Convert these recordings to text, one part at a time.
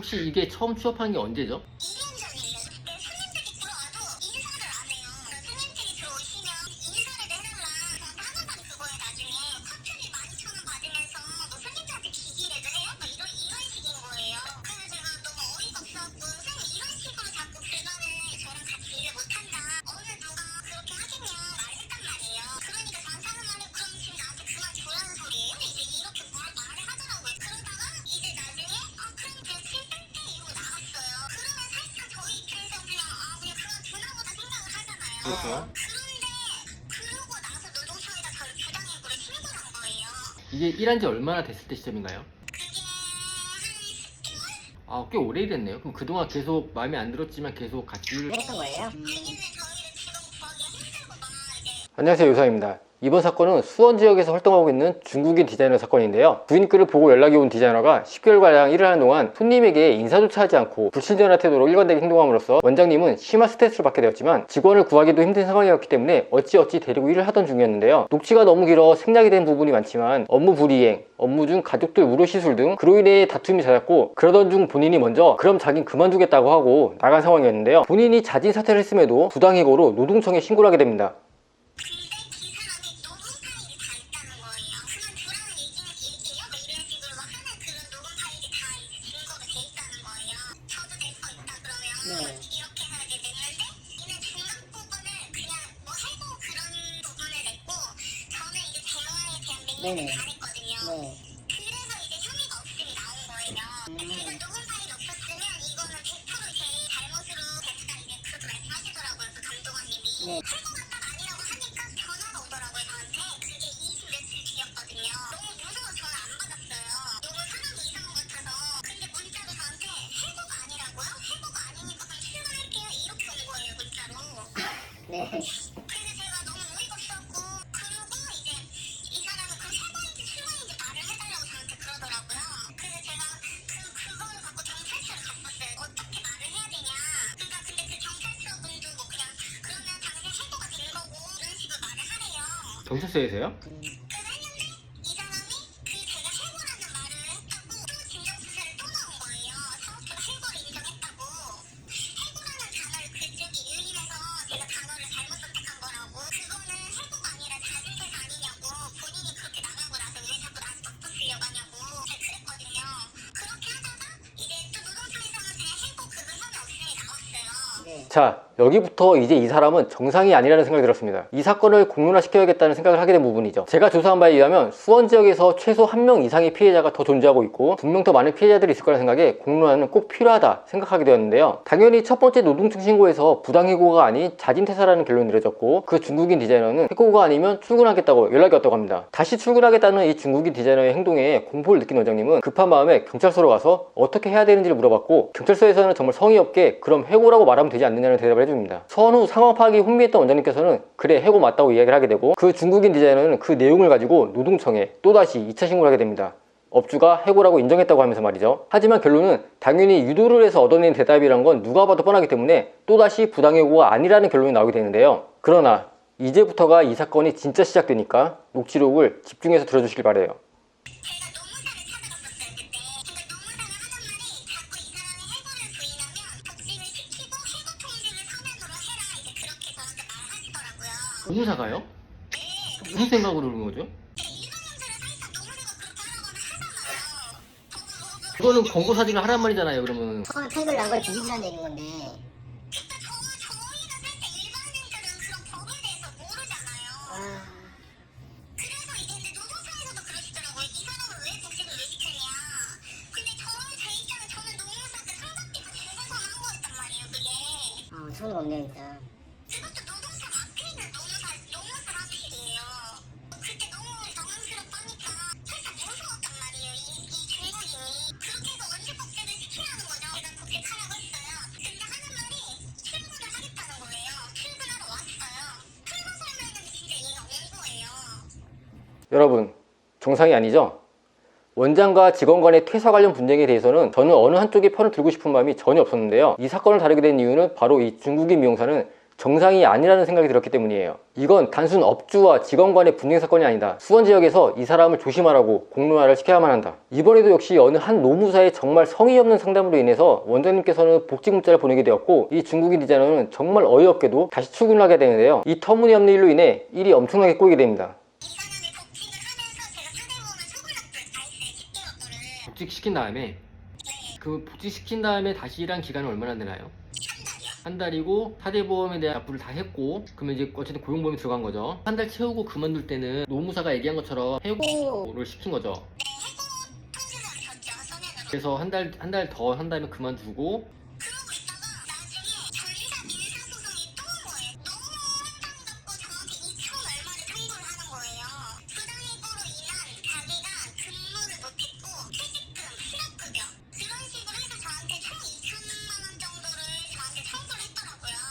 혹시 이게 처음 취업한 게 언제죠? 2년 전이에요. 손님들이 들어와도 인사를 안 해요. 손님들이 들어오시면 인사를 해달라. 하나만 그거에 나중에 커트비 12,000원 받으면서 뭐 손님들한테 기기라도 해요? 뭐 이런 식인 거예요. 그래서 제가 너무 어이가 없어갖고 선생님 이런 식으로 자꾸 불만을 저랑 같이 일을 못한다. 어느 누가 그렇게 하겠냐 말했단 말이에요. 그러니까 저한테 하는 말이 그럼 지금 나한테 그만두라는 소리예요? 이제 이렇게 말을 하더라고요. 그러다가 이제 나중에 그럼 그냥 칠땡땡 이러고 나갔어요. 그러면 살짝 저희 입장에서 그냥 그냥 그만두나 보다 생각을 하잖아요. 그렇죠. 그런데 그러고 나서 노동청에다 저를 부당해고를 신고를 한 거예요. 이게 일한 지 얼마나 됐을 때 시점인가요? 그게 한 10개월? 아, 꽤 오래 일했네요. 그럼 그동안 계속 마음에 안 들었지만 계속 같이 일을... 했던 거예요? 자기는 저희를 지금 구하기 힘들고 막 이제 안녕하세요, 유상입니다. 이번 사건은 수원 지역에서 활동하고 있는 중국인 디자이너 사건인데요. 부인 글을 보고 연락이 온 디자이너가 10개월가량 일을 하는 동안 손님에게 인사조차 하지 않고 불친절한 태도로 일관되게 행동함으로써 원장님은 심한 스트레스를 받게 되었지만 직원을 구하기도 힘든 상황이었기 때문에 어찌어찌 데리고 일을 하던 중이었는데요. 녹취가 너무 길어 생략이 된 부분이 많지만 업무 불이행, 업무 중 가족들 무료 시술 등 그로 인해 다툼이 잦았고, 그러던 중 본인이 먼저 그럼 자긴 그만두겠다고 하고 나간 상황이었는데요. 본인이 자진 사퇴를 했음에도 부당해고로 노동청에 신고를 하게 됩니다. 근데 그 사람이 녹음 파일이 다 있다는 거예요. 그만두라는 얘기예요? 뭐 이런 식으로 막 하는 그런 녹음 파일이 다 이제 증거가 돼 있다는 거예요. 저도 낼 거 있다 그러면 이렇게 하게 됐는데 이는 중간 부분을 그냥 뭐 해고 그런 부분을 냈고 저는 이제 대화에 대한 네네. 맹세를 다 했거든요. 네. 그래서 이제 혐의가 없음이 나온 거예요. 제가 녹음 파일이 없었으면 이거는 100% 제 잘못으로 됐다 이제 그렇게 말씀하시더라고요. 그 감독원님이. 네. 해고가 딱 아니라고 하니까 전화가 오더라고요 저한테. 그게 20 며칠 뒤였거든요. 너무 무서워서 전화 안 받았어요. 너무 상황이 이상한 것 같아서. 근데 문자로 저한테 해고가 아니라고요? 해고가 아니니까 그럼 출근할게요 이렇게 온 거예요 문자로. 네. 그래서 제가 너무 어이가 없었고, 그리고 이제 이 사람은 그 해고인지 출근인지 말을 해달라고 저한테 그러더라고요. 그래서 제가 그거를 갖고 경찰서를 갔었어요. 어떻게 말을 해야 되냐. 그러니까 근데 그 경찰서 분도 뭐 그냥 그러면 당신 해고가 된 거고 이런 식으로 말을 하래요. 경찰서에서요? 그래서 했는데 이 사람이 제가 해고라는 말을 했다고 또 진정수사를 또 나온 거예요. 사업자가 해고를 인정했다고. 해고라는 단어를 그쪽이 유인해서 제가 단어를 잘못 선택한 거라고. 그거는 해고가 아니라 자진퇴사 아니냐고. 본인이 그렇게 나가고 나서 왜 자꾸 나한테 덮어쓰려고 하냐고. 제가 그랬거든요. 그렇게 하다가 이제 또 노동청에서는 그냥 해고 그거 혐의 없음이 나왔어요. 네. 자, 여기부터 이제 이 사람은 정상이 아니라는 생각이 들었습니다. 이 사건을 공론화시켜야겠다는 생각을 하게 된 부분이죠. 제가 조사한 바에 의하면 수원 지역에서 최소 1명 이상의 피해자가 더 존재하고 있고 분명 더 많은 피해자들이 있을 거라는 생각에 공론화는 꼭 필요하다 생각하게 되었는데요. 당연히 첫 번째 노동청 신고에서 부당해고가 아닌 자진퇴사라는 결론이 내려졌고, 그 중국인 디자이너는 해고가 아니면 출근하겠다고 연락이 왔다고 합니다. 다시 출근하겠다는 이 중국인 디자이너의 행동에 공포를 느낀 원장님은 급한 마음에 경찰서로 가서 어떻게 해야 되는지를 물어봤고, 경찰서에서는 정말 성의 없게 그럼 해고라고 말하면 되지 않느냐는 대답을 해줍니다. 선후 상황 파악이 혼미했던 원장님께서는 그래 해고 맞다고 이야기를 하게 되고, 그 중국인 디자이너는 그 내용을 가지고 노동청에 또다시 2차 신고를 하게 됩니다. 업주가 해고라고 인정했다고 하면서 말이죠. 하지만 결론은 당연히 유도를 해서 얻어낸 대답이란 건 누가 봐도 뻔하기 때문에 또다시 부당해고가 아니라는 결론이 나오게 되는데요. 그러나 이제부터가 이 사건이 진짜 시작되니까 녹취록을 집중해서 들어주시길 바래요. 제가 노무사를 찾아갔었어요 그때. 근데 노무사가 하는 말이 자꾸 이 사람이 해고를 부인하면 복직을 시키고 해고 통지를 서면으로 해라 이제 그렇게 저한테 말하시더라고요. 노무사가요? 네. 무슨 생각으로 그런 거죠? 일반 형사를 사실상 노무사가 그렇게 하라고 하잖아요. 그거는 권고 사직을 하란 말이잖아요. 그러면 처음에 판결 난 걸 뒤집으라는 얘기인 건데. 그러니까 저희는 살짝 일반 형사들은 그런 법에 대해서 모르잖아요. 아, 그래서 이게 근데 노동청에서도 그러시더라고요. 이 사람을 왜 복직을 왜 시켰냐. 근데 제 입장은 저는 노무사한테 상담비 같이 해서 한 거였단 말이에요 그게. 손을 없네 진짜. 그것도 노동청 앞에 있는 노무사 앞이에요. 그때 너무 당황스럽다니까 살짝 무서웠단 말이에요. 이 중국인이. 그렇게 해서 언제 복직을 시키라는 거죠. 제가 복직하라고 했어요. 근데 하는 말이 출근을 하겠다는 거예요. 출근하러 왔어요. 풀고 설명했는데 진짜 얘가 온 거예요. 여러분, 정상이 아니죠? 원장과 직원 간의 퇴사 관련 분쟁에 대해서는 저는 어느 한쪽의 편을 들고 싶은 마음이 전혀 없었는데요. 이 사건을 다루게 된 이유는 바로 이 중국인 미용사는 정상이 아니라는 생각이 들었기 때문이에요. 이건 단순 업주와 직원 간의 분쟁 사건이 아니다. 수원 지역에서 이 사람을 조심하라고 공론화를 시켜야만 한다. 이번에도 역시 어느 한 노무사의 정말 성의 없는 상담으로 인해서 원장님께서는 복직 문자를 보내게 되었고, 이 중국인 디자이너는 정말 어이없게도 다시 출근을 하게 되는데요. 이 터무니없는 일로 인해 일이 엄청나게 꼬이게 됩니다. 복직시킨 다음에 복직시킨 다음에 다시 일한 기간은 얼마나 되나요? 한 달이고 사대보험에 대한 납부를 다 했고, 그러면 이제 어쨌든 고용보험이 들어간 거죠. 한 달 채우고 그만둘 때는 노무사가 얘기한 것처럼 해고를 시킨 거죠. 그래서 한 달 더 한 다음에 그만두고,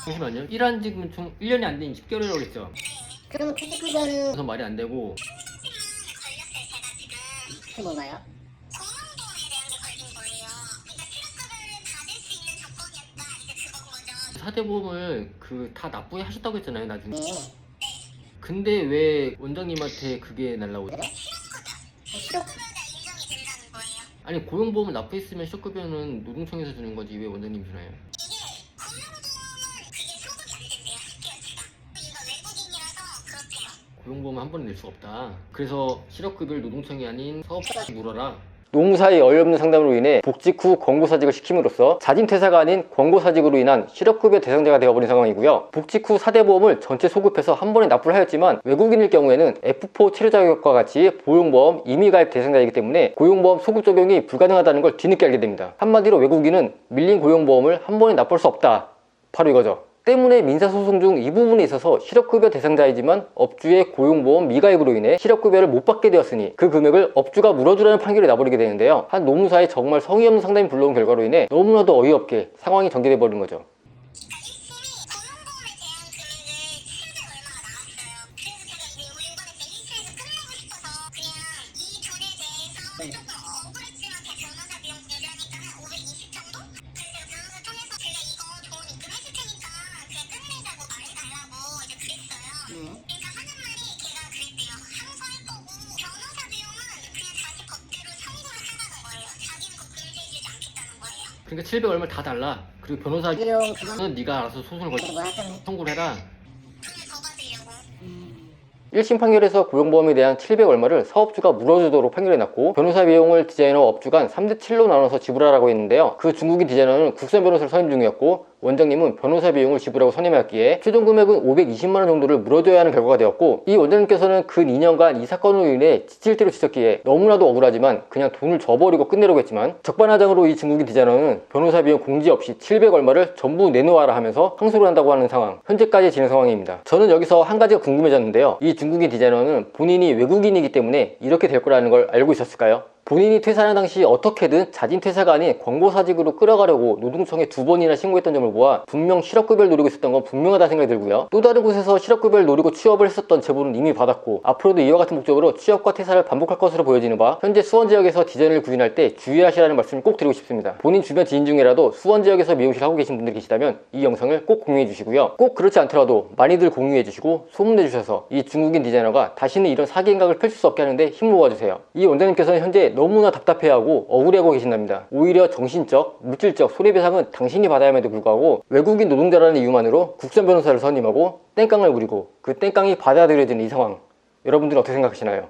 잠시만요. 일한 지금 총 1년이 안 된 10개월이라고 했죠. 그럼 퇴직후자는 그래서 말이 안 되고, 그게 뭔가요? 사대보험을 다 납부해 하셨다고 했잖아요, 나중에. 네. 근데 왜 원장님한테 그게 날라오죠? 그래? 실업 아니, 고용보험을 납부했으면 실업급여는 노동청에서 주는 거지 왜 원장님이 주나요? 고용보험은 한 번에 낼 수가 없다. 그래서 실업급여를 노동청이 아닌 사업자가 물어라. 노무사의 어이없는 상담으로 인해 복직 후 권고사직을 시킴으로써 자진퇴사가 아닌 권고사직으로 인한 실업급여 대상자가 되어버린 상황이고요. 복직 후 사대보험을 전체 소급해서 한 번에 납부를 하였지만 외국인일 경우에는 F4 치료 자격과 같이 보용보험 임의가입 대상자이기 때문에 고용보험 소급 적용이 불가능하다는 걸 뒤늦게 알게 됩니다. 한마디로 외국인은 밀린 고용보험을 한 번에 납부할 수 없다. 바로 이거죠. 때문에 민사소송 중 이 부분에 있어서 실업급여 대상자이지만 업주의 고용보험 미가입으로 인해 실업급여를 못 받게 되었으니 그 금액을 업주가 물어주라는 판결이 나버리게 되는데요. 한 노무사의 정말 성의 없는 상담이 불러온 결과로 인해 너무나도 어이없게 상황이 전개돼 버린 거죠. 그러니까 700 얼마 다 달라. 그리고 변호사 비용 는 그건 네가 알아서 소송을 걸고 뭐 하여튼 청구를 해라. 1심 판결에서 고용보험에 대한 700 얼마를 사업주가 물어주도록 판결해놨고, 변호사 비용을 디자이너 업주 간 3대7로 나눠서 지불하라고 했는데요. 그 중국인 디자이너는 국선 변호사를 선임 중이었고, 원장님은 변호사 비용을 지불하고 선임하였기에 최종 금액은 520만원 정도를 물어줘야 하는 결과가 되었고, 이 원장님께서는 근 2년간 이 사건으로 인해 지칠 대로 지쳤기에 너무나도 억울하지만 그냥 돈을 줘버리고 끝내려고 했지만, 적반하장으로 이 중국인 디자이너는 변호사 비용 공지 없이 700 얼마를 전부 내놓아라 하면서 항소를 한다고 하는 상황, 현재까지 진행 상황입니다. 저는 여기서 한 가지가 궁금해졌는데요. 이 중국인 디자이너는 본인이 외국인이기 때문에 이렇게 될 거라는 걸 알고 있었을까요? 본인이 퇴사하는 당시 어떻게든 자진퇴사가 아닌 권고사직으로 끌어가려고 노동청에 2번이나 신고했던 점을 보아 분명 실업급여를 노리고 있었던 건 분명하다 생각이 들고요. 또 다른 곳에서 실업급여를 노리고 취업을 했었던 제보는 이미 받았고, 앞으로도 이와 같은 목적으로 취업과 퇴사를 반복할 것으로 보여지는 바, 현재 수원 지역에서 디자인을 구인할 때 주의하시라는 말씀을 꼭 드리고 싶습니다. 본인 주변 지인 중에라도 수원 지역에서 미용실 하고 계신 분들이 계시다면 이 영상을 꼭 공유해 주시고요. 꼭 그렇지 않더라도 많이들 공유해 주시고 소문내 주셔서 이 중국인 디자이너가 다시는 이런 사기 행각을 펼칠 수 없게 하는데 힘 모아주세요. 이 원장님께서는 현재 너무나 답답해하고 억울해하고 계신답니다. 오히려 정신적, 물질적 손해배상은 당신이 받아야 함에도 불구하고 외국인 노동자라는 이유만으로 국선 변호사를 선임하고 땡깡을 부리고 그 땡깡이 받아들여지는 이 상황, 여러분들은 어떻게 생각하시나요?